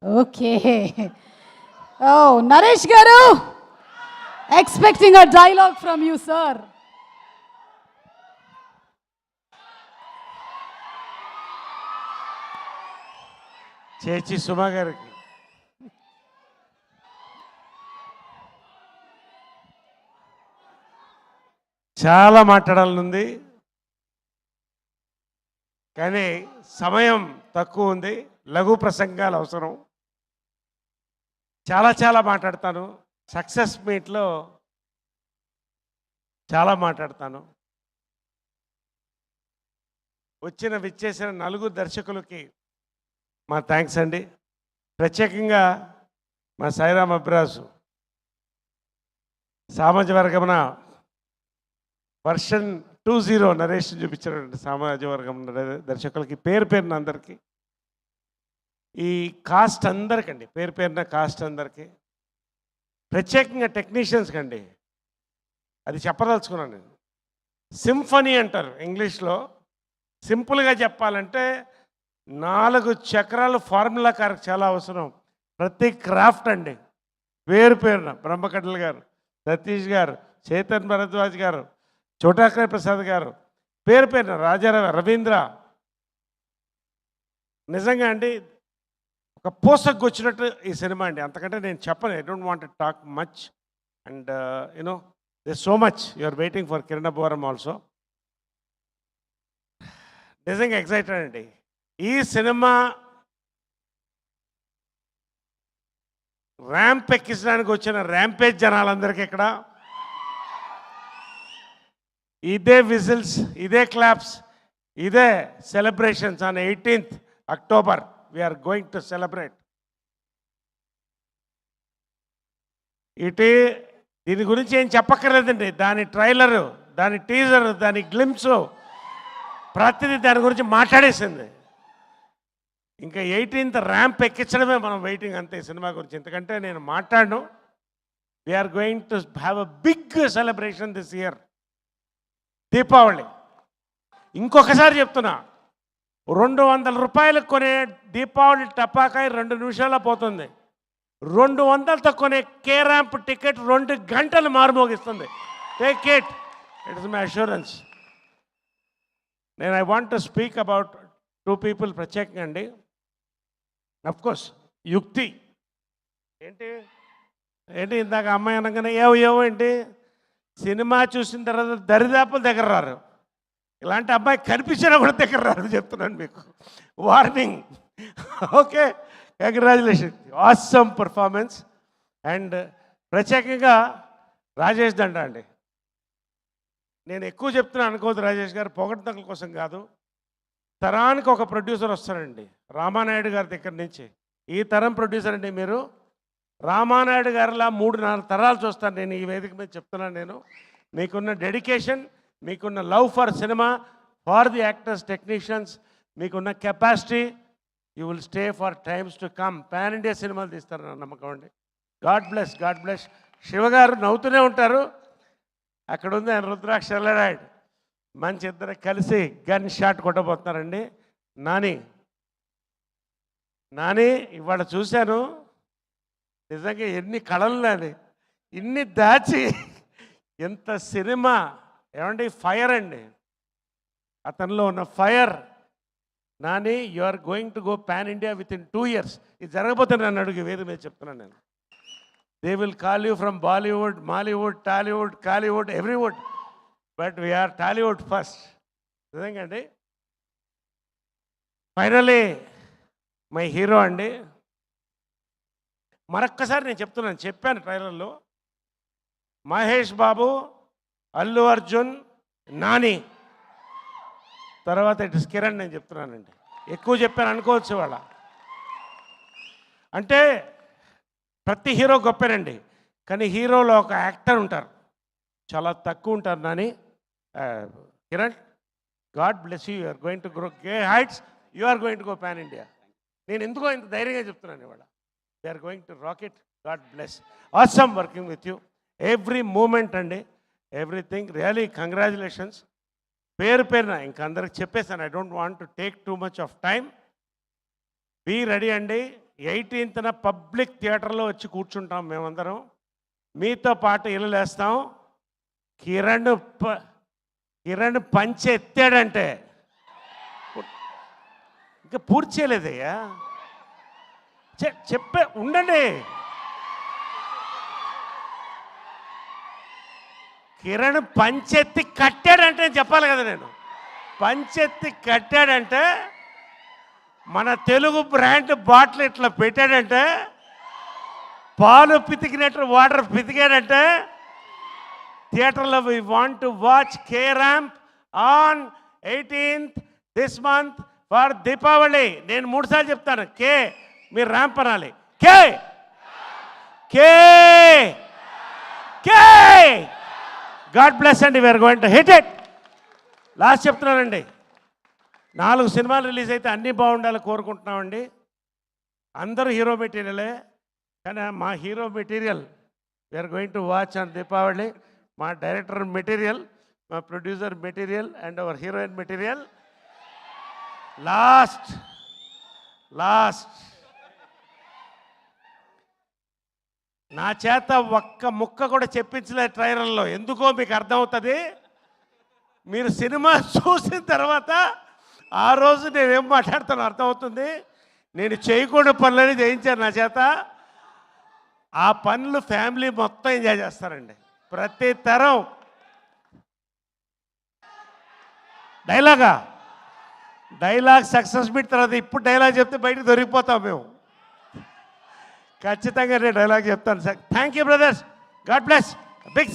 Okay. Oh, Naresh Garu, expecting a dialogue from you, sir. చేచి సుమా గారికి చాలా మాట్లాడాలనుంది, కానీ సమయం తక్కువ ఉంది. లఘు ప్రసంగాలు అవసరం. చాలా మాట్లాడతాను. సక్సెస్ మీట్లో చాలా మాట్లాడతాను. విచ్చేసిన నలుగురు దర్శకులకి మా థ్యాంక్స్ అండి. ప్రత్యేకంగా మా సాయిరామ్ అబ్రాసు సామాజిక వర్గమున వర్షన్ 2.0 నరేష్ చూపించినటువంటి సామాజిక వర్గం దర్శకులకి పేరున అందరికీ, ఈ కాస్ట్ అందరికండి, పేరున కాస్ట్ అందరికీ, ప్రత్యేకంగా టెక్నీషియన్స్కి అండి. అది చెప్పదలుచుకున్నాను నేను. సింఫనీ అంటారు ఇంగ్లీష్లో. సింపుల్గా చెప్పాలంటే 4 చక్రాలు ఫార్ములా కారకు చాలా అవసరం. ప్రతి క్రాఫ్ట్ అండి, పేరున బ్రహ్మకడ్ల గారు, సతీష్ గారు, చేతన్ భరద్వాజ్ గారు, చోటాకర్ ప్రసాద్ గారు, పేరున రాజారావు, రవీంద్ర. నిజంగా అండి ఒక పోసకు వచ్చినట్టు ఈ సినిమా అండి. అంతకంటే నేను చెప్పను. I don't want to talk much. And you know this so much you are waiting for Kiran Abbavaram also. నిజంగా ఎక్సైటెడ్ అండి. ఈ సినిమా ర్యాంప్ ఎక్కించడానికి వచ్చిన ర్యాంపేజ్ జనాలందరికీ ఇక్కడ ఇదే విజిల్స్, ఇదే క్లాప్స్, ఇదే celebrations. On 18th October we're going to celebrate. దీని గురించి ఏం చెప్పక్కర్లేదండి. దాని ట్రైలరు, దాని టీజరు, దాని గ్లిమ్సు, ప్రతిదీ దాని గురించి మాట్లాడేసింది. ఇంకా 18th ర్యాంప్ ఎక్కించడమే మనం వెయిటింగ్ అంతే సినిమా గురించి. ఎందుకంటే నేను మాట్లాడను. We're going to have a big celebration this year. Deepavali ఇంకొకసారి చెప్తున్నా, 200 రూపాయలకు కొనే దీపావళి టపాకాయ 2 నిమిషాల్లో పోతుంది. 200తో కొనే కే ర్యాంప్ టికెట్ 2 గంటలు మారుమోగిస్తుంది. Take it is my assurance. I want to speak about 2 people ప్రత్యేకంగా అండి. అఫ్కోర్స్ యుక్తి ఏంటి ఇందాక అమ్మాయి అనగానే ఏవో ఏంటి, సినిమా చూసిన తర్వాత దరిదాపుల దగ్గర రారు. ఇలాంటి అమ్మాయి కనిపించినా కూడా దగ్గర రారు చెప్తున్నాను మీకు. Warning. Okay, congratulation, awesome performance. And ప్రత్యేకంగా రాజేష్ దండ అండి. నేను ఎక్కువ చెప్తున్నాను అనుకోవద్దు రాజేష్ గారు, పొగడ్తల కోసం కాదు. తరానికి ఒక ప్రొడ్యూసర్ వస్తారండి రామానాయుడు గారి దగ్గర నుంచి. ఈ తరం ప్రొడ్యూసర్ అండి మీరు. రామానాయుడు గారిలా 3-4 తరాలు చూస్తాను నేను ఈ వేదిక మీద చెప్తున్నాను. నేను మీకున్న డెడికేషన్, మీకున్న love for cinema, for the actors, technicians, మీకున్న capacity, you will stay for times to come. Pan India సినిమాలు తీస్తారని నమ్మకం అండి. God bless, God bless. శివగారు నవ్వుతూనే ఉంటారు. అక్కడ ఉంది ఆయన రుద్రాక్ష ఎల్లడాడు. మంచి ఇద్దరు కలిసి గన్ షాట్ కొట్టబోతున్నారండి. నాని ఇవాళ చూశాను, నిజంగా ఎన్ని కళలు నాని, ఇన్ని దాచి ఎంత సినిమా. ఏమండి ఫైర్ అండి, అతనిలో ఉన్న fire. Nani, you are going to go pan India within 2 years. ఇది జరగబోతుంది నన్ను అడుగు వేది మీద చెప్తున్నాను నేను. They will call you from Bollywood, Mollywood, Tollywood, Kollywood, everywood, but we are Tollywood first. నిజంగా అండి. ఫైనలీ మై హీరో అండి. మరొక్కసారి నేను చెప్తున్నాను, చెప్పాను ట్రైలర్లో, మహేష్ బాబు, అల్లు అర్జున్, నాని, తర్వాత ఇట్ ఇస్ కిరణ్. నేను చెప్తున్నానండి, ఎక్కువ చెప్పాను అనుకోవచ్చు వాళ్ళ. అంటే ప్రతి హీరో గొప్పేనండి, కానీ హీరోలో ఒక యాక్టర్ ఉంటారు, చాలా తక్కువ ఉంటారు. Nani, Kiran, god bless you. Are going to grow గే heights. You are going to go pan India. నేను ఎందుకో ఇంత ధైర్యంగా చెప్తున్నాను ఇవాళ. They are going to rocket. God bless. Awesome working with you. Every moment అండి, ఎవ్రీథింగ్. Really congratulations. పేరున ఇంక అందరికి చెప్పేసాను. I don't want to take too much of time. Be ready అండి. 18న పబ్లిక్ థియేటర్లో వచ్చి కూర్చుంటాం మేమందరం. మీతో పాటు ఇల్లులేస్తాం. కిరణ్ పంచె ఎత్తాడంటే ఇంకా పూర్తి చేయలేదయ్యా. చెప్పే ఉండండి. కిరణ్ పంచెత్తి కట్టాడంటే చెప్పాలి కదా నేను. పంచెత్తి కట్టాడంటే మన తెలుగు బ్రాండ్ బాటిల్ ఇట్లా పెట్టాడంటే, పాలు పితికినట్టు వాటర్ పితికాడంటే, థియేటర్లో we want to watch K ramp on 18th this month for Deepavali. నేను 3 సార్లు చెప్తాను కే, మీరు ర్యాంప్ అనాలి. K K K. God bless అండి. We're going to hit it. Last చెప్తున్నానండి, 4 సినిమాలు రిలీజ్ అయితే అన్నీ బాగుండాలి కోరుకుంటున్నామండి. అందరూ హీరో మెటీరియలే, కానీ మా hero material we're going to watch on Deepavali. మా డైరెక్టర్ మెటీరియల్, మా producer material and our heroine material. Last నా చేత ఒక్క ముక్క కూడా చెప్పించలే ట్రైలర్లో. ఎందుకో మీకు అర్థమవుతుంది. మీరు సినిమా చూసిన తర్వాత ఆ రోజు నేనేం మాట్లాడుతానో అర్థమవుతుంది. నేను చేయకూడని పనులని చేయించాను నా చేత. ఆ పనులు ఫ్యామిలీ మొత్తం ఎంజాయ్ చేస్తారండి. ప్రతి తరం డైలాగ్ సక్సెస్ మీట్ తర్వాత ఇప్పుడు డైలాగ్ చెప్తే బయటకు దొరికిపోతాం మేము. ఖచ్చితంగా నేను డైలాగ్ చెప్తాను sir. Thank you brothers. God bless. Big